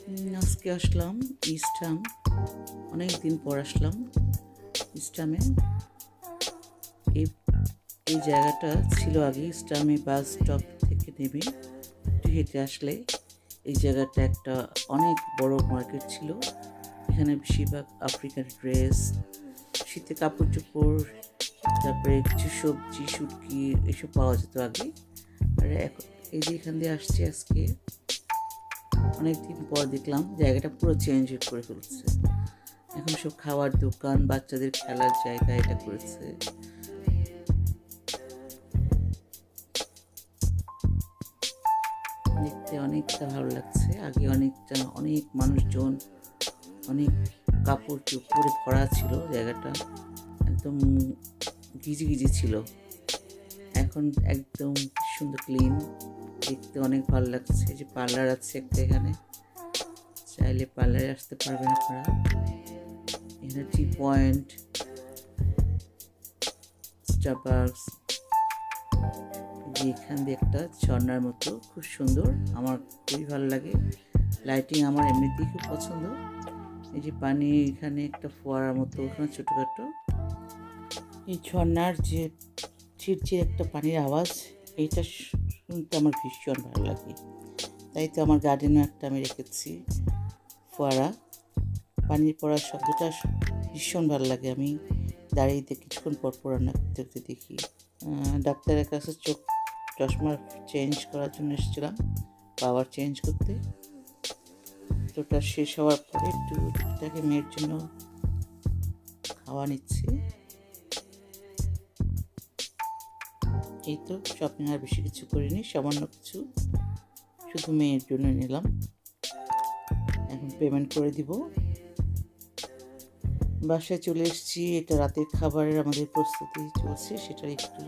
আজকে আসলাম ইস্টার্ন, অনেক দিন পর আসলাম ইস্টার্নে। এই এই জায়গাটা ছিল আগে ইস্টার্নে বাস স্টপ থেকে নেমে একটু হেঁটে আসলে এই জায়গাটা একটা অনেক বড় মার্কেট ছিল। এখানে বেশিরভাগ আফ্রিকান ড্রেস, শীতে কাপড় চোপড়, তারপরে কিছু সবজি শুটকি এসব পাওয়া যেত আগে। আর এখন এই যে এখান দিয়ে আসছি আজকে, অনেকদিন পর দেখলাম জায়গাটা পুরো চেঞ্জ করে ফেলছে। এখন সব খাওয়ার দোকান, বাচ্চাদের খেলার জায়গা এটা করেছে। দেখতে অনেকটা ভালো লাগছে। আগে অনেক মানুষজন, অনেক কাপড় চোপড়ে ভরা ছিল জায়গাটা, একদম গিজি ছিল। এখন একদম সুন্দর ক্লিন, দেখতে অনেক ভালো লাগছে। যে পার্লার আছে একটা এখানে, চাইলে পার্লারে আসতে পারবেন আপনারা। এখানে টি পয়েন্ট, স্টারবাকস, এখান দিয়ে একটা ঝর্ণার মতো খুব সুন্দর, আমার খুবই ভালো লাগে। লাইটিং আমার এমনিতেই খুব পছন্দ। এই যে পানি, এখানে একটা ফোয়ারার মতো ওখানে ছোটোখাটো, এই ঝর্ণার যে ঝিরঝির একটা পানির আওয়াজ, এইটা শুনতে আমার ভীষণ ভালো লাগে। তাই তো আমার গার্ডেনও একটা আমি রেখেছি ফোয়ারা, পানির পড়ার শব্দটা ভীষণ ভালো লাগে। আমি দাঁড়িয়ে কিছুক্ষণ পর পর রান্না করতে দেখি। ডাক্তারের কাছে চশমা চেঞ্জ করার জন্য এসেছিলাম, পাওয়ার চেঞ্জ করতে। তো ওটা শেষ হওয়ার পরে একটু টুকটাকে মেয়ের জন্য খাওয়া নিচ্ছি। এই তো শপিং আর বেশি কিছু করিনি, সামান্য কিছু শুধু মেয়ের জন্য নিলাম। এখন পেমেন্ট করে দিব। বাসায় চলে এসেছি, এটা রাতের খাবারের আমাদের প্রস্তুতি চলছে, সেটার একটু